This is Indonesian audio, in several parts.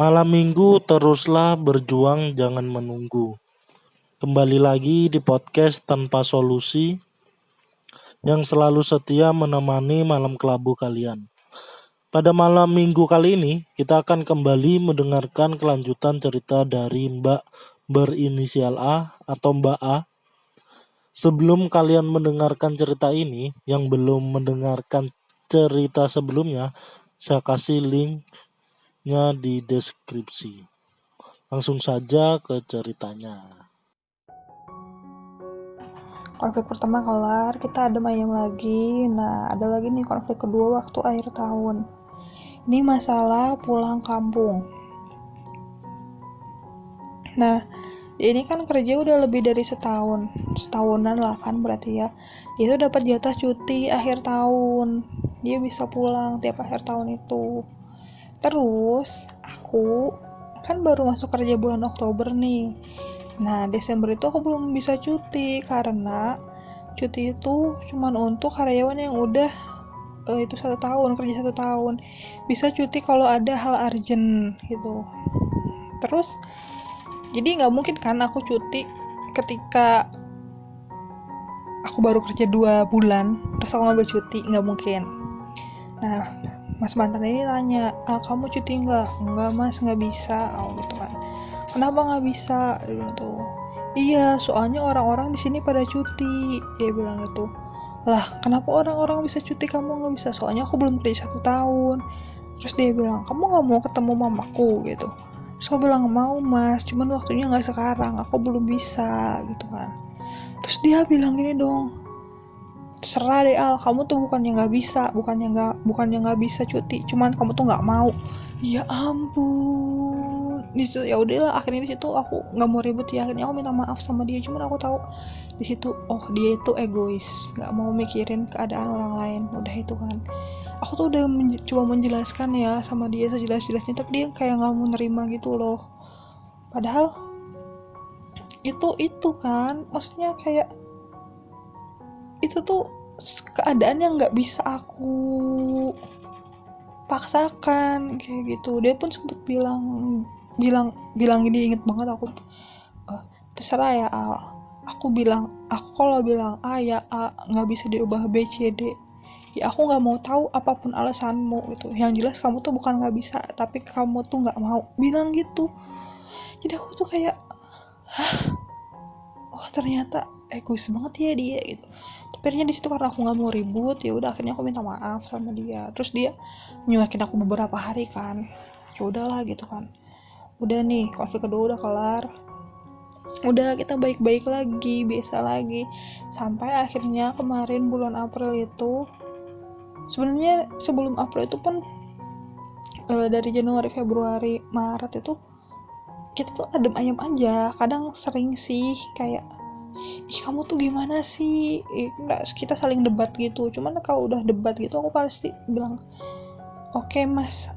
Malam minggu teruslah berjuang, jangan menunggu. Kembali lagi di podcast Tanpa Solusi yang selalu setia menemani malam kelabu kalian. Pada malam minggu kali ini kita akan kembali mendengarkan kelanjutan cerita dari Mbak berinisial A atau Mbak A. Sebelum kalian mendengarkan cerita ini, yang belum mendengarkan cerita sebelumnya, saya kasih linknya di deskripsi. Langsung saja ke ceritanya. Konflik pertama kelar, kita adem ayem lagi. Nah, ada lagi nih konflik kedua waktu akhir tahun. Ini masalah pulang kampung. Nah, ini kan kerja udah lebih dari setahunan lah kan berarti ya. Dia tuh dapat jatah cuti akhir tahun. Dia bisa pulang tiap akhir tahun itu. Terus aku kan baru masuk kerja bulan Oktober nih. Nah, Desember itu aku belum bisa cuti karena cuti itu cuman untuk karyawan yang udah itu 1 tahun, kerja 1 tahun. Bisa cuti kalau ada hal urgent gitu. Terus jadi nggak mungkin kan aku cuti ketika aku baru kerja 2 bulan terus aku ngambil cuti, nggak mungkin. Nah, mas mantan ini tanya, kamu cuti nggak? Enggak mas, nggak bisa. Gitu kan. Kenapa nggak bisa? Dia bilang tuh. Iya, soalnya orang-orang di sini pada cuti. Dia bilang gitu. Lah, kenapa orang-orang bisa cuti kamu nggak bisa? Soalnya aku belum kerja 1 tahun. Terus dia bilang, kamu nggak mau ketemu mamaku gitu. Terus aku bilang, mau mas, cuman waktunya nggak sekarang, aku belum bisa gitu kan. Terus dia bilang gini dong, terserah deh Al, kamu tuh bukannya nggak bisa cuti, cuman kamu tuh nggak mau. Ya ampun. Di situ ya udahlah, akhirnya di situ aku nggak mau ribut ya, akhirnya aku minta maaf sama dia. Cuman aku tahu di situ, oh dia itu egois, nggak mau mikirin keadaan orang lain. Udah itu kan, aku tuh udah coba menjelaskan ya sama dia sejelas-jelasnya, tapi dia kayak nggak mau nerima gitu loh. Padahal itu kan maksudnya kayak itu tuh keadaan yang nggak bisa aku paksakan kayak gitu. Dia pun sempet bilang gini, inget banget aku, terserah ya Al, aku kalau bilang A ya A, nggak bisa diubah B C D ya, aku nggak mau tahu apapun alasanmu gitu. Yang jelas kamu tuh bukan nggak bisa, tapi kamu tuh nggak mau, bilang gitu. Jadi aku tuh kayak, oh ternyata egois banget ya dia gitu. Tapi akhirnya di situ karena aku nggak mau ribut, ya udah akhirnya aku minta maaf sama dia. Terus dia nyuekin aku beberapa hari kan. Ya udahlah gitu kan. Udah nih, konflik kedua udah kelar. Udah kita baik-baik lagi, biasa lagi. Sampai akhirnya kemarin bulan April itu, sebenarnya sebelum April itu pun dari Januari, Februari, Maret itu kita tuh adem ayem aja. Kadang sering sih kayak, ih kamu tuh gimana sih, kita saling debat gitu. Cuman kalau udah debat gitu aku pasti bilang, oke, mas,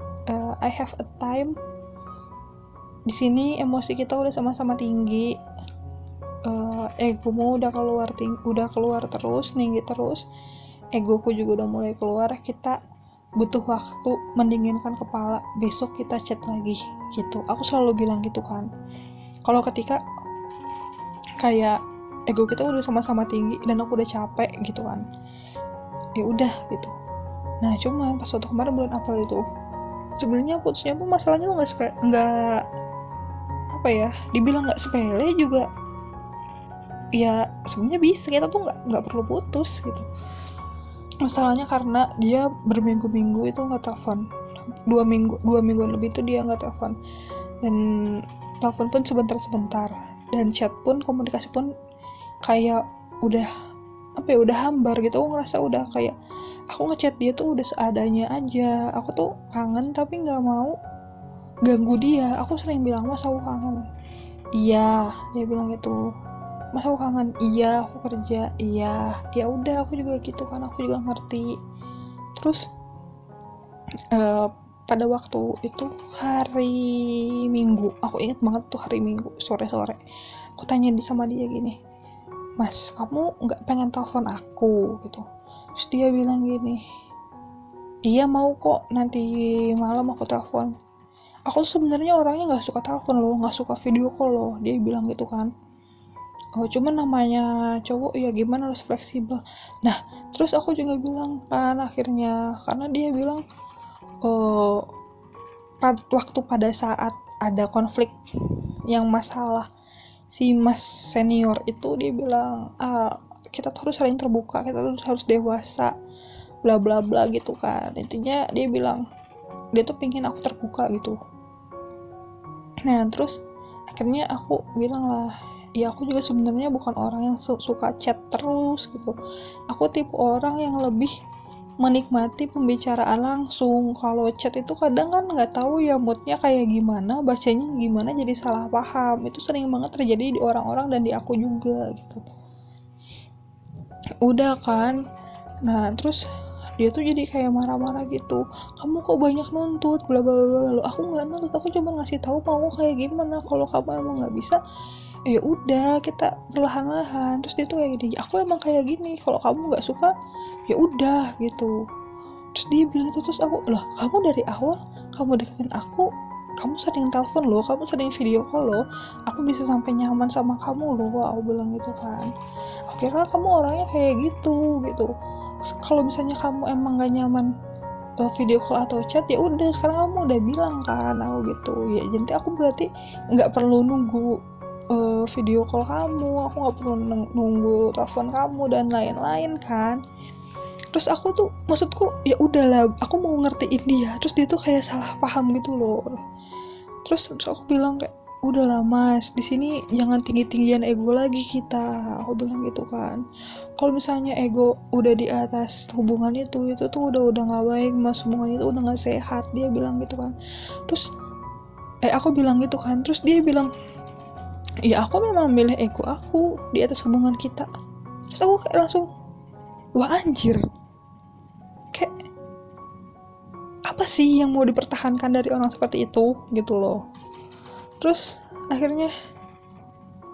I have a time. Di sini emosi kita udah sama-sama tinggi, egomu udah keluar terus, tinggi terus, egoku juga udah mulai keluar. Kita butuh waktu mendinginkan kepala, besok kita chat lagi gitu. Aku selalu bilang gitu kan. Kalau ketika kayak ego kita udah sama-sama tinggi dan aku udah capek gitu kan, ya udah gitu. Nah cuman pas waktu kemarin bulan April itu, sebenarnya putusnya pun masalahnya tuh nggak apa ya, dibilang nggak sepele juga ya, sebenarnya bisa, kita tuh nggak perlu putus gitu. Masalahnya karena dia berminggu-minggu itu nggak telepon, 2 mingguan lebih itu dia nggak telepon, dan telepon pun sebentar-sebentar, dan chat pun, komunikasi pun kayak udah hambar gitu. Aku ngerasa udah kayak aku ngechat dia tuh udah seadanya aja. Aku tuh kangen tapi nggak mau ganggu dia. Aku sering bilang, mas aku kangen. Iya, dia bilang gitu. Mas aku kangen. Iya, aku kerja. Iya, ya udah aku juga gitu kan, aku juga ngerti. Terus pada waktu itu hari Minggu, aku ingat banget tuh hari Minggu sore-sore, aku tanya sama dia gini, mas kamu nggak pengen telepon aku gitu. Terus dia bilang gini, iya mau kok, nanti malam aku telepon. aku sebenarnya orangnya nggak suka telepon loh, nggak suka video call loh, dia bilang gitu kan. Oh, cuman namanya cowok ya gimana, harus fleksibel. Nah, terus aku juga bilang kan akhirnya, karena dia bilang oh, waktu pada saat ada konflik yang masalah si mas senior itu, dia bilang kita tuh harus saling terbuka, kita tuh harus dewasa, bla bla bla gitu kan. Intinya dia bilang dia tuh pingin aku terbuka gitu. Nah terus akhirnya aku bilang lah, ya aku juga sebenarnya bukan orang yang suka chat terus gitu. Aku tipe orang yang lebih menikmati pembicaraan langsung. Kalau chat itu kadang kan nggak tahu ya moodnya kayak gimana, bacanya gimana, jadi salah paham. Itu sering banget terjadi di orang-orang dan di aku juga gitu. Udah kan, nah terus dia tuh jadi kayak marah-marah gitu, kamu kok banyak nuntut bla bla bla. Lalu aku nggak nuntut, aku cuma ngasih tahu mau kayak gimana. Kalau kamu emang nggak bisa, ya udah kita perlahan-lahan. Terus dia tuh kayak gini, aku emang kayak gini, kalau kamu nggak suka ya udah gitu. Terus dia bilang itu, terus aku lah, kamu dari awal kamu deketin aku, kamu sering telepon loh, kamu sering video call loh, aku bisa sampai nyaman sama kamu loh, aku bilang gitu kan. Aku kira kamu orangnya kayak gitu. Kalau misalnya kamu emang gak nyaman video call atau chat, ya udah sekarang kamu udah bilang kan, aku gitu ya. Jadi aku berarti nggak perlu nunggu video call kamu, aku nggak perlu nunggu telepon kamu dan lain-lain kan. Terus aku tuh maksudku ya udahlah, aku mau ngertiin dia, terus dia tuh kayak salah paham gitu loh. Terus aku bilang kayak, udahlah mas, di sini jangan tinggi-tinggian ego lagi kita, aku bilang gitu kan. Kalau misalnya ego udah di atas hubungan itu tuh udah nggak baik mas, hubungan itu udah nggak sehat, dia bilang gitu kan. Terus aku bilang gitu kan, terus dia bilang ya aku memang milih ego aku di atas hubungan kita. Terus aku kayak langsung, wah anjir, kayak apa sih yang mau dipertahankan dari orang seperti itu gitu loh. Terus akhirnya,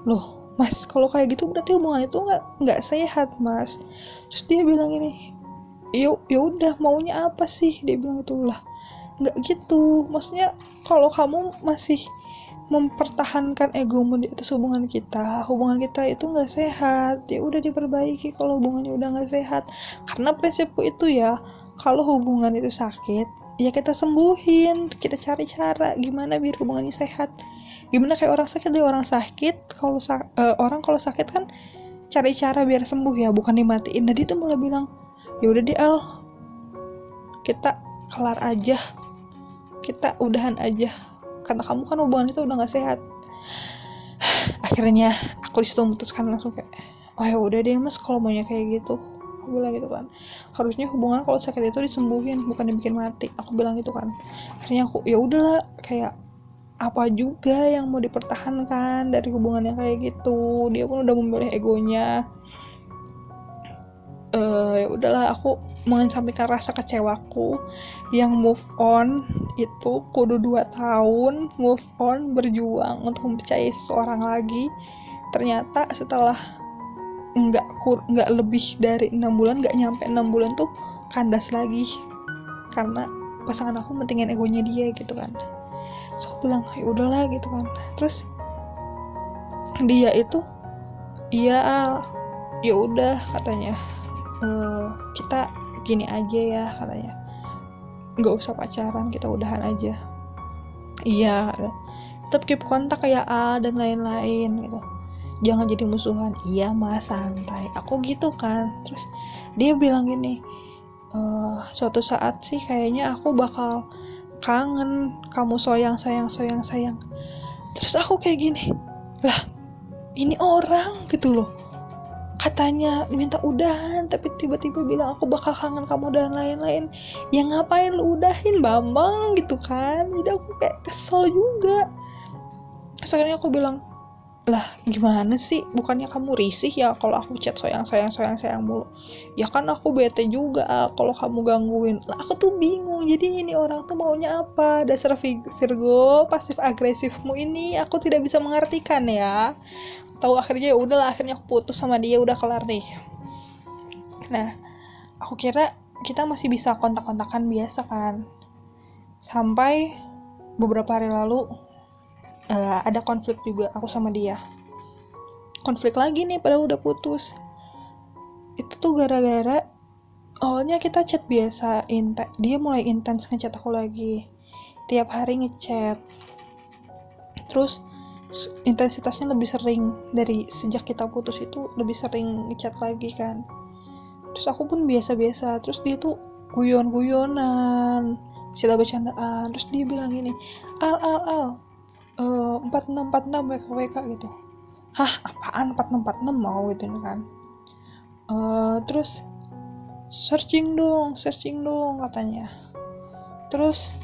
loh mas, kalau kayak gitu berarti hubungan itu nggak sehat mas. Terus dia bilang gini, ya udah maunya apa sih, dia bilang itu. Lah nggak gitu, maksudnya kalau kamu masih mempertahankan egomu di atas hubungan kita itu nggak sehat, ya udah diperbaiki kalau hubungannya udah nggak sehat. Karena prinsipku itu ya, kalau hubungan itu sakit ya kita sembuhin, kita cari cara gimana biar hubungannya sehat. Gimana kayak orang sakit, dia orang sakit kalau orang kalau sakit kan cari cara biar sembuh ya, bukan dimatiin. Jadi tuh malah bilang, ya udah di Al, kita kelar aja, kita udahan aja, kata kamu kan hubungan itu udah nggak sehat. Akhirnya aku disitu memutuskan langsung kayak, oh ya udah deh mas, kalau maunya kayak gitu, aku bilang gitu kan. Harusnya hubungan kalau sakit itu disembuhin, bukan dibikin mati, aku bilang gitu kan. Akhirnya aku ya udahlah, kayak apa juga yang mau dipertahankan dari hubungan yang kayak gitu. Dia pun udah memilih egonya. Ya udahlah, aku mengesampingkan rasa kecewaku. Yang move on itu kudu 2 tahun move on, berjuang untuk mempercayai seseorang lagi. Ternyata setelah nggak lebih dari 6 bulan, nggak nyampe 6 bulan tuh kandas lagi, karena pasangan aku mentingin egonya dia gitu kan. Terus aku bilang ya udahlah gitu kan. Terus dia itu ya udah katanya, kita gini aja ya katanya, nggak usah pacaran, kita udahan aja. Iya, tetap keep kontak ya dan lain-lain gitu, jangan jadi musuhan. Iya mas, santai, aku gitu kan. Terus dia bilang gini, suatu saat sih kayaknya aku bakal kangen kamu sayang. Terus aku kayak gini, lah ini orang gitu loh, katanya minta udahan tapi tiba-tiba bilang aku bakal kangen kamu dan lain-lain. Ya ngapain lu udahin Bambang gitu kan. Jadi aku kayak kesel juga. Terus akhirnya aku bilang, lah gimana sih, bukannya kamu risih ya kalau aku chat sayang mulu. Ya kan aku bete juga kalau kamu gangguin. Lah aku tuh bingung, jadi ini orang tuh maunya apa. Dasar Virgo pasif agresifmu ini aku tidak bisa mengartikan ya. Tahu akhirnya ya udahlah, akhirnya aku putus sama dia, udah kelar nih. Nah aku kira kita masih bisa kontak-kontakan biasa kan, sampai beberapa hari lalu ada konflik juga aku sama dia. Konflik lagi nih padahal udah putus. Itu tuh gara-gara awalnya kita chat biasa, dia mulai intens ngechat aku lagi. Tiap hari ngechat. Terus intensitasnya lebih sering dari sejak kita putus itu, lebih sering ngechat lagi kan. Terus aku pun biasa-biasa. Terus dia tuh guyon-guyonan, bercanda-bercandaan. Terus dia bilang gini, Al 4646 WKWK gitu. Hah, apaan 4646 mau gitu kan. Terus searching dong katanya. Terus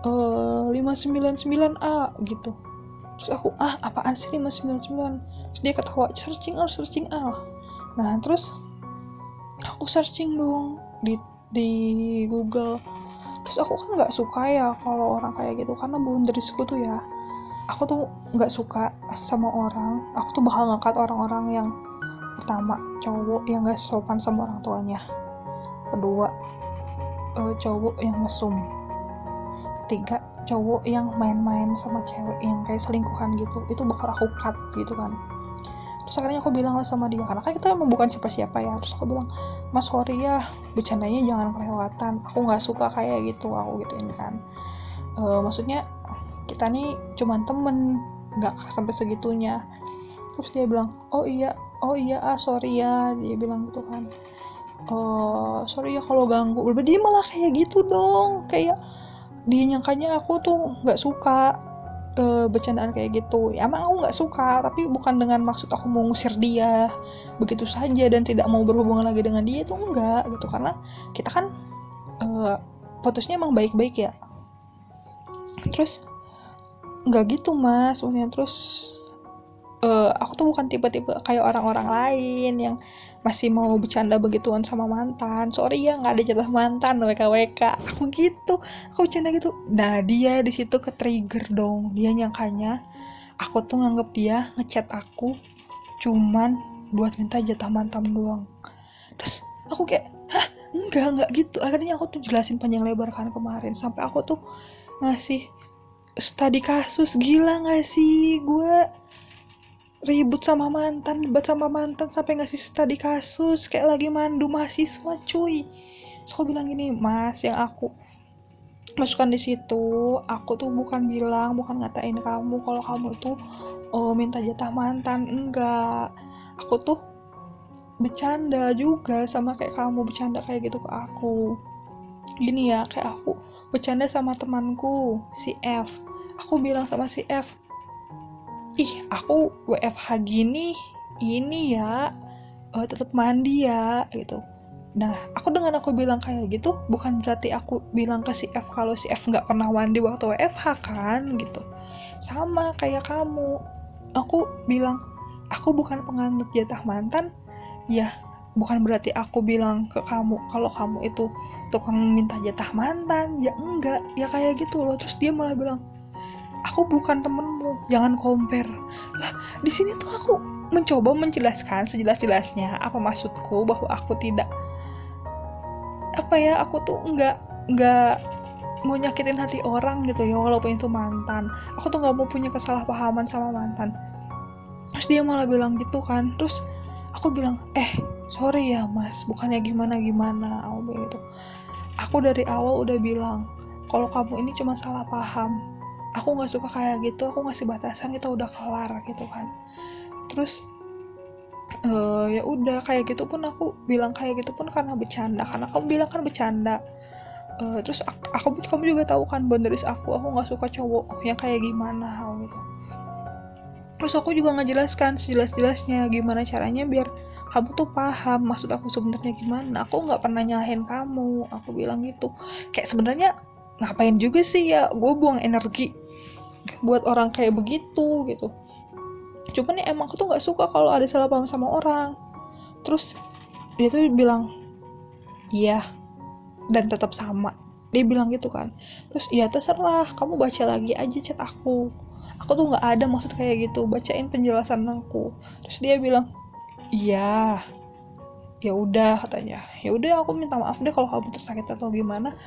599A gitu. Terus aku, apaan sih 599? Terus dia ketawa, searching Al. Nah, terus aku searching dong di Google. Terus aku kan nggak suka ya kalau orang kayak gitu, karena boundariesku tuh ya, aku tuh nggak suka sama orang. Aku tuh bakal ngangkat orang-orang yang pertama cowok yang nggak sopan sama orang tuanya, kedua cowok yang mesum, ketiga cowok yang main-main sama cewek yang kayak selingkuhan gitu. Itu bakal aku cut gitu kan. Terus akhirnya aku bilang lah sama dia, karena kan kita emang bukan siapa-siapa ya. Terus aku bilang, Mas sorry ya, bercandanya jangan kelewatan, aku gak suka kayak gitu, aku gituin kan. Maksudnya kita nih cuman temen, gak sampai segitunya. Terus dia bilang, oh iya sorry ya, dia bilang gitu kan. Sorry ya kalau ganggu. Dia malah kayak gitu dong, kayak dia nyangkanya aku tuh gak suka bercandaan kayak gitu. Ya emang aku nggak suka, tapi bukan dengan maksud aku mau ngusir dia begitu saja dan tidak mau berhubungan lagi dengan dia, itu enggak gitu. Karena kita kan putusnya emang baik-baik ya. Terus nggak gitu mas sebenarnya. Terus aku tuh bukan tipe-tipe kayak orang-orang lain yang masih mau bercanda begituan sama mantan. Sorry ya, nggak ada jatah mantan WKWK. Aku gitu, aku bercanda gitu. Nah dia di situ ke trigger dong. Dia nyangkanya aku tuh nganggep dia ngechat aku cuman buat minta jatah mantan doang. Terus aku kayak, hah enggak gitu. Akhirnya aku tuh jelasin panjang lebar kan kemarin, sampai aku tuh ngasih studi kasus. Gila gak sih gue ribut sama mantan, debat sama mantan sampai ngasih studi kasus kayak lagi mandu mahasiswa cuy. Terus aku bilang gini, mas, yang aku masukkan di situ, aku tuh bukan ngatain kamu kalau kamu tuh minta jatah mantan, enggak. Aku tuh bercanda juga sama kayak kamu bercanda kayak gitu ke aku. Gini ya, kayak aku bercanda sama temanku si F. Aku bilang sama si F, aku WFH gini ini ya tetap mandi ya gitu. Nah aku bilang kayak gitu bukan berarti aku bilang ke si F kalau si F nggak pernah mandi waktu WFH kan gitu. Sama kayak kamu, aku bilang aku bukan penganut jatah mantan ya, bukan berarti aku bilang ke kamu kalau kamu itu tukang minta jatah mantan ya, enggak ya kayak gitu loh. Terus dia malah bilang, aku bukan temenmu, jangan compare. Lah, di sini tuh aku mencoba menjelaskan sejelas-jelasnya apa maksudku, bahwa aku tidak aku tuh nggak mau nyakitin hati orang gitu ya, walaupun itu mantan. Aku tuh nggak mau punya kesalahpahaman sama mantan. Terus dia malah bilang gitu kan. Terus aku bilang, sorry ya mas, bukannya gimana aku bilang gitu. Aku dari awal udah bilang kalau kamu ini cuma salah paham, aku nggak suka kayak gitu, aku ngasih batasan, kita udah kelar gitu kan. Terus ya udah kayak gitu pun aku bilang kayak gitu pun karena bercanda, karena kamu bilang kan bercanda. Terus kamu juga tahu kan boundaries aku nggak suka cowok yang kayak gimana gitu. Terus aku juga ngejelaskan sejelas-jelasnya gimana caranya biar kamu tuh paham maksud aku sebenarnya gimana. Aku nggak pernah nyalahin kamu, aku bilang gitu. Kayak sebenarnya ngapain juga sih ya gue buang energi buat orang kayak begitu gitu. Cuman ya emang aku tuh nggak suka kalau ada salah paham sama orang. Terus dia tuh bilang iya dan tetap sama, dia bilang gitu kan. Terus ya terserah, kamu baca lagi aja chat aku tuh nggak ada maksud kayak gitu, bacain penjelasan aku. Terus dia bilang iya ya udah katanya, ya udah aku minta maaf deh kalau kamu tersakit atau gimana.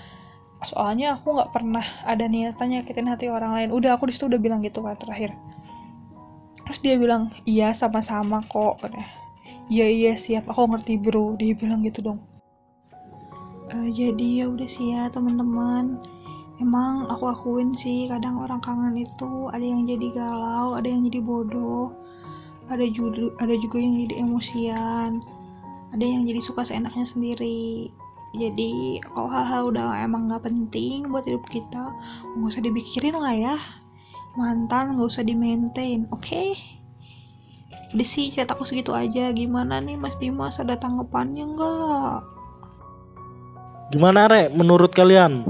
soalnya aku nggak pernah ada niatan nyakitin hati orang lain. Udah, aku disitu udah bilang gitu kan terakhir. Terus dia bilang, iya sama-sama kok. Iya siap, aku ngerti bro, dia bilang gitu dong. Jadi ya udah sih ya teman-teman, emang aku akuin sih kadang orang kangen itu ada yang jadi galau, ada yang jadi bodoh, ada juga yang jadi emosian, ada yang jadi suka seenaknya sendiri. Jadi kalau hal-hal udah emang nggak penting buat hidup kita, nggak usah dipikirin lah ya. Mantan nggak usah di-maintain, oke? Udah sih ceritaku segitu aja. Gimana nih Mas Dimas, ada tanggapannya nggak? Gimana Rek menurut kalian?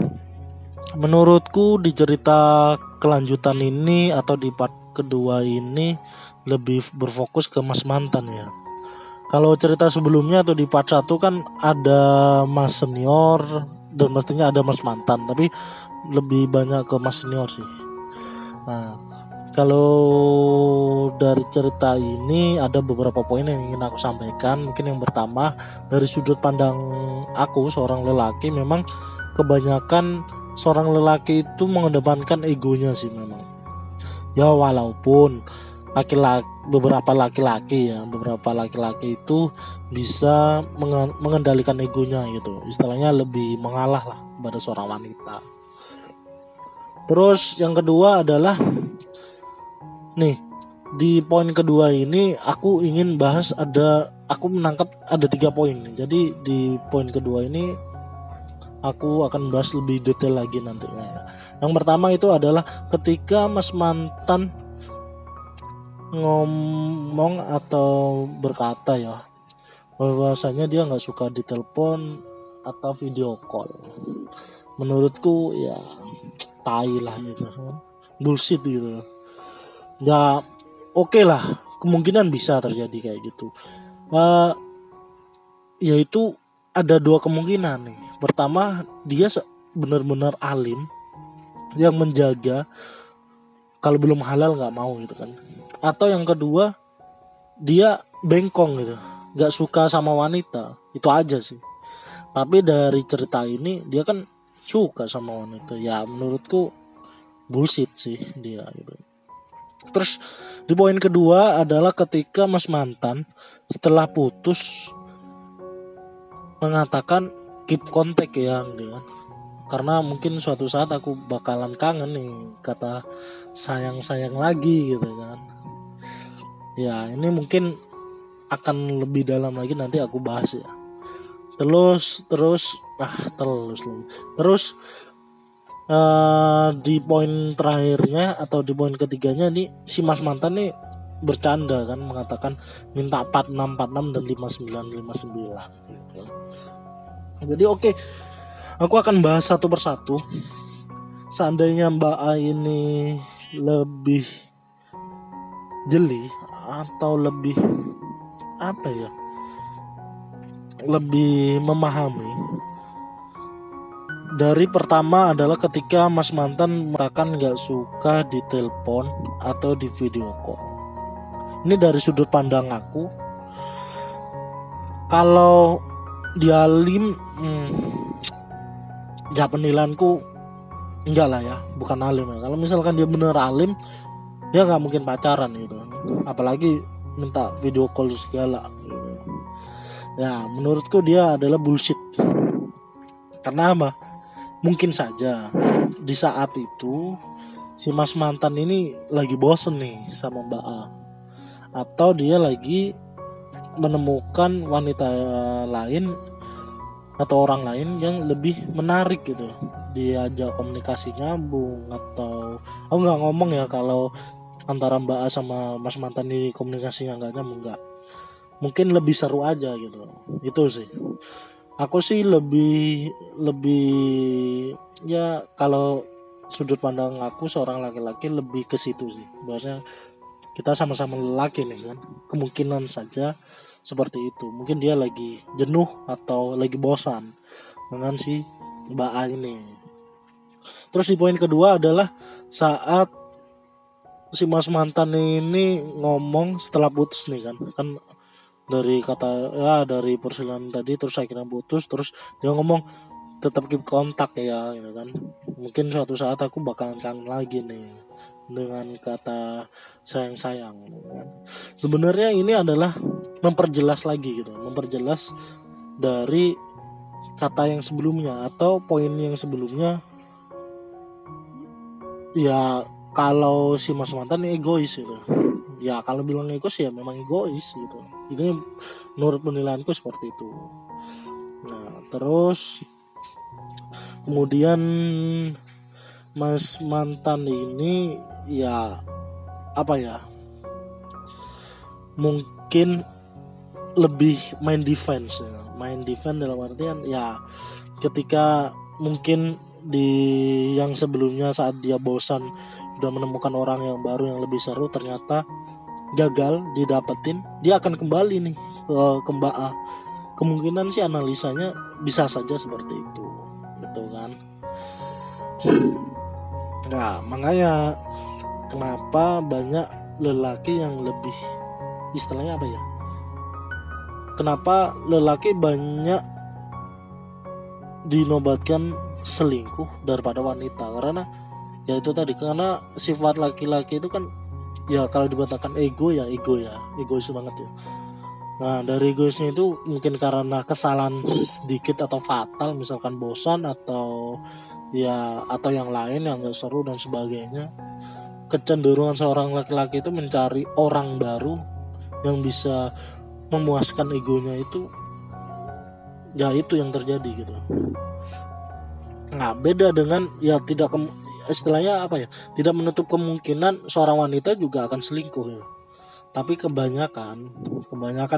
Menurutku di cerita kelanjutan ini atau di part kedua ini lebih berfokus ke Mas Mantan ya. Kalau cerita sebelumnya atau di part 1 kan ada Mas Senior dan mestinya ada Mas Mantan, tapi lebih banyak ke Mas Senior sih. Nah, kalau dari cerita ini ada beberapa poin yang ingin aku sampaikan. Mungkin yang pertama, dari sudut pandang aku seorang lelaki, memang kebanyakan seorang lelaki itu mengedepankan egonya sih memang. Ya walaupun beberapa laki-laki itu bisa mengendalikan egonya gitu. Istilahnya lebih mengalah lah pada seorang wanita. Terus yang kedua adalah nih, di poin kedua ini aku ingin bahas aku menangkap ada 3 poin. Jadi di poin kedua ini aku akan bahas lebih detail lagi nantinya. Yang pertama itu adalah ketika Mas Mantan ngomong atau berkata ya bahwasanya dia nggak suka ditelepon atau video call. Menurutku ya tai lah gitu, bullshit gitu. Ya oke lah, kemungkinan bisa terjadi kayak gitu. Yaitu ada 2 kemungkinan nih. Pertama, dia benar-benar alim yang menjaga, kalau belum halal nggak mau gitu kan. Atau yang kedua, dia bengkong gitu, nggak suka sama wanita. Itu aja sih. Tapi dari cerita ini dia kan suka sama wanita. Ya menurutku bullshit sih dia gitu. Terus di poin kedua adalah ketika Mas Mantan setelah putus mengatakan keep kontak ya gitu kan. Karena mungkin suatu saat aku bakalan kangen nih, kata sayang-sayang lagi gitu kan. Ya ini mungkin akan lebih dalam lagi nanti aku bahas ya. Terus di poin terakhirnya atau di poin ketiganya nih, si Mas Mantan nih bercanda kan, mengatakan minta 46 dan 59 gitu. Jadi oke, aku akan bahas satu persatu. Seandainya Mbak A ini lebih jeli atau lebih lebih memahami. Dari pertama adalah ketika Mas Mantan mengatakan gak suka ditelepon atau di video call. Ini dari sudut pandang aku. Kalau dia alim, ya penilaianku enggak lah ya, bukan alim ya. Kalau misalkan dia bener alim, dia gak mungkin pacaran gitu. Apalagi minta video call segala gitu. Ya menurutku dia adalah bullshit. Karena apa? Mungkin saja di saat itu si Mas Mantan ini lagi bosen nih sama Mbak A, atau dia lagi menemukan wanita lain atau orang lain yang lebih menarik gitu, diajak komunikasi nyambung. Atau aku nggak ngomong ya kalau antara Mbak A sama Mas Mantan ini komunikasinya nggak nyambung, nggak, mungkin lebih seru aja gitu. Itu sih aku sih lebih ya, kalau sudut pandang aku seorang laki-laki lebih ke situ sih. Bahwasanya kita sama-sama lelaki nih kan, kemungkinan saja seperti itu. Mungkin dia lagi jenuh atau lagi bosan dengan si Mbak A ini. Terus di poin kedua adalah saat si Mas Mantan ini ngomong setelah putus nih kan dari kata ya dari perselingkuhan tadi, terus akhirnya putus, terus dia ngomong tetap keep kontak ya gitu kan. Mungkin suatu saat aku bakalan kangen lagi nih dengan kata sayang-sayang gitu kan. Sebenarnya ini adalah memperjelas lagi gitu, memperjelas dari kata yang sebelumnya atau poin yang sebelumnya. Ya kalau si Mas Mantan ini egois gitu. Ya kalau bilang egois ya memang egois gitu. Itu menurut penilaianku seperti itu. Nah terus kemudian Mas Mantan ini ya apa ya, mungkin lebih main defense ya. Main defense dalam artian ya ketika mungkin di yang sebelumnya saat dia bosan sudah menemukan orang yang baru yang lebih seru, ternyata gagal didapetin, dia akan kembali nih ke Mbak A. Kemungkinan sih analisanya bisa saja seperti itu gitu kan. Nah makanya kenapa banyak lelaki yang lebih, istilahnya apa ya, kenapa lelaki banyak dinobatkan selingkuh daripada wanita, karena ya itu tadi, karena sifat laki-laki itu kan ya kalau dikatakan egois banget ya. Nah dari egoisnya itu mungkin karena kesalahan dikit atau fatal, misalkan bosan atau yang lain yang gak seru dan sebagainya, kecenderungan seorang laki-laki itu mencari orang baru yang bisa memuaskan egonya itu, ya itu yang terjadi gitu. Nah beda dengan ya istilahnya apa ya, tidak menutup kemungkinan seorang wanita juga akan selingkuh ya. Tapi kebanyakan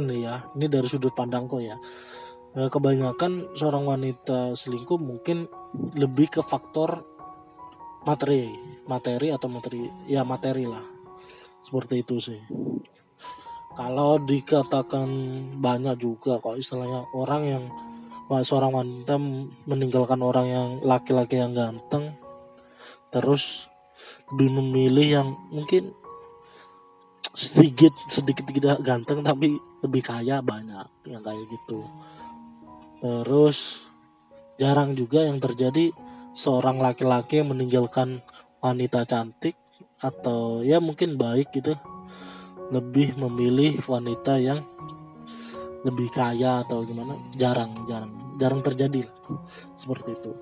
nih ya, ini dari sudut pandangku ya, kebanyakan seorang wanita selingkuh mungkin lebih ke faktor materi lah, seperti itu sih. Kalau dikatakan banyak juga kok istilahnya orang yang seorang wanita meninggalkan orang yang laki-laki yang ganteng, terus lebih memilih yang mungkin sedikit tidak ganteng tapi lebih kaya, banyak yang kayak gitu. Terus jarang juga yang terjadi seorang laki-laki yang meninggalkan wanita cantik atau ya mungkin baik gitu, lebih memilih wanita yang lebih kaya atau gimana. Jarang terjadi seperti itu.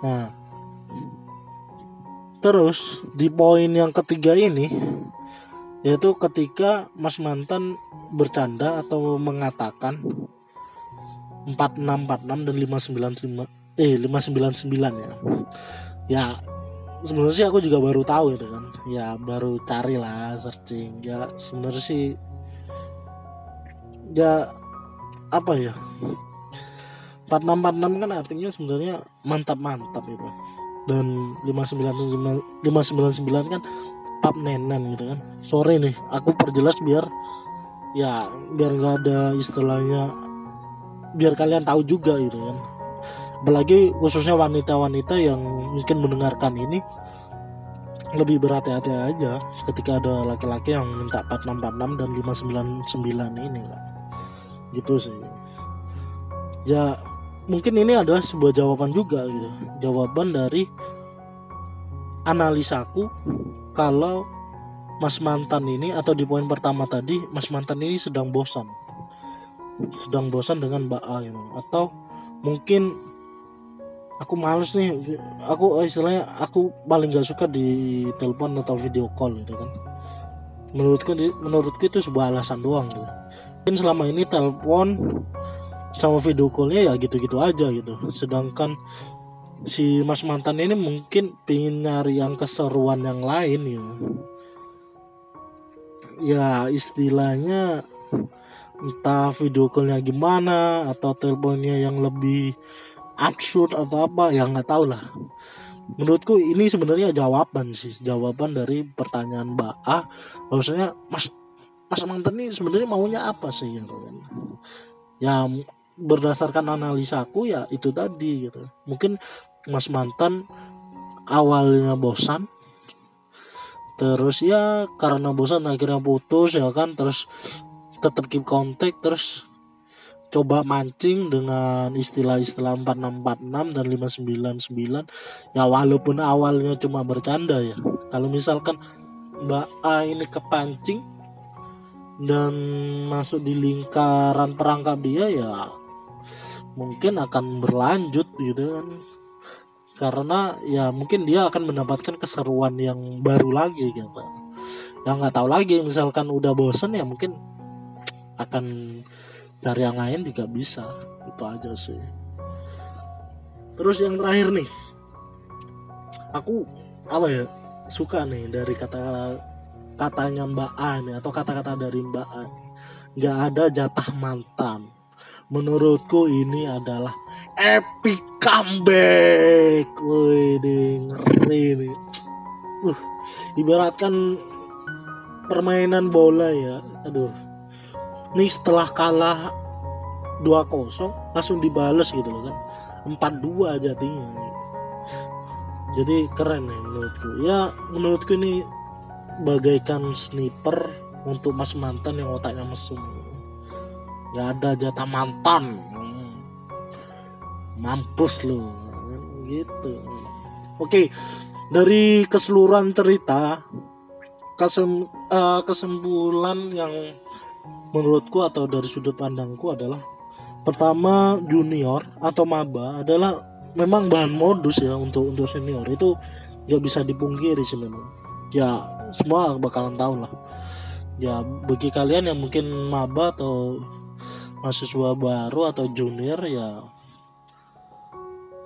Nah terus di poin yang ketiga ini, yaitu ketika Mas Mantan bercanda atau mengatakan 4646 dan 599 ya. Ya sebenarnya sih aku juga baru tahu itu kan. Ya baru cari lah, searching. Ya sebenarnya sih ya apa ya, 4646 kan artinya sebenarnya mantap itu. Dan 599 kan pap nenen gitu kan. Sorry nih, aku perjelas biar nggak ada istilahnya, biar kalian tahu juga gitu kan. Apalagi khususnya wanita-wanita yang mungkin mendengarkan ini lebih berhati-hati aja ketika ada laki-laki yang minta 4646 dan 599 ini kan. Gitu sih. Ya mungkin ini adalah sebuah jawaban juga gitu. Jawaban dari analisaku kalau Mas Mantan ini, atau di poin pertama tadi, Mas Mantan ini sedang bosan dengan Mbak A gitu. Atau mungkin aku males nih, istilahnya aku paling gak suka di telepon atau video call gitu kan. Menurutku itu sebuah alasan doang gitu. Mungkin selama ini telepon sama video callnya ya gitu-gitu aja gitu. Sedangkan si Mas Mantan ini mungkin pengen nyari yang keseruan yang lain ya. Ya istilahnya entah video callnya gimana atau teleponnya yang lebih absurd atau apa ya, nggak tahu lah. Menurutku ini sebenarnya jawaban dari pertanyaan Mbak A, bahwasanya Mas Mantan ini sebenarnya maunya apa sih gitu kan. Ya berdasarkan analisaku ya itu tadi gitu. Mungkin Mas Mantan awalnya bosan, terus ya karena bosan akhirnya putus ya kan, terus tetap keep kontak, terus coba mancing dengan istilah-istilah 4646 dan 599. Ya walaupun awalnya cuma bercanda ya, kalau misalkan Mbak A ini kepancing dan masuk di lingkaran perangkap dia, ya mungkin akan berlanjut gitu kan, karena ya mungkin dia akan mendapatkan keseruan yang baru lagi gitu. Ya nggak tahu lagi, misalkan udah bosen ya mungkin akan cari yang lain juga bisa. Itu aja sih. Terus yang terakhir nih, aku apa ya, suka nih dari katanya Mbak A nih, atau kata-kata dari Mbak A nih. Nggak ada jatah mantan. Menurutku ini adalah epic comeback. Wih, ngeri nih. Ibaratkan permainan bola ya. Aduh. Nih setelah kalah 2-0 langsung dibales gitu loh kan. 4-2 jadinya. Jadi keren ya menurutku. Ya menurutku ini bagaikan sniper untuk mas mantan yang otaknya mesum. Gak ada jatah mantan. Mampus lo gitu. Oke, dari keseluruhan cerita, kesimpulan yang menurutku atau dari sudut pandangku adalah, pertama, junior atau maba adalah memang bahan modus ya untuk senior. Itu gak bisa dipungkiri sebenarnya. Ya semua bakalan tahu lah. Ya bagi kalian yang mungkin maba atau mahasiswa baru atau junior, ya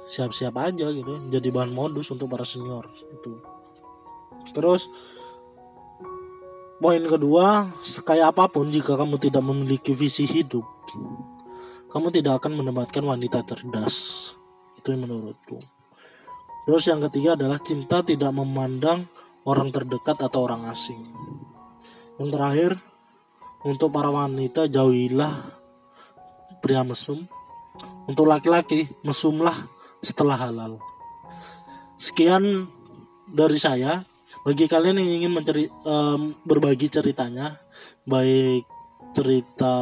siap-siap aja gitu, jadi bahan modus untuk para senior itu. Terus poin kedua, sekaya apapun jika kamu tidak memiliki visi hidup, kamu tidak akan mendapatkan wanita cerdas. Itu yang menurutku. Terus yang ketiga adalah cinta tidak memandang orang terdekat atau orang asing. Yang terakhir, untuk para wanita jauhilah pria mesum. Untuk laki-laki, mesumlah setelah halal. Sekian dari saya. Bagi kalian yang ingin berbagi ceritanya, baik cerita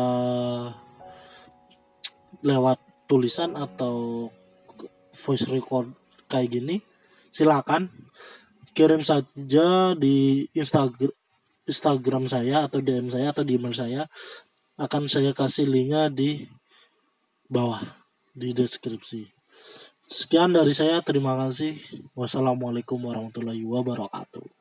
lewat tulisan atau voice record kayak gini, silakan kirim saja di Instagram saya atau DM saya atau di email saya. Akan saya kasih linknya di bawah di deskripsi. Sekian dari saya, terima kasih. Wassalamualaikum warahmatullahi wabarakatuh.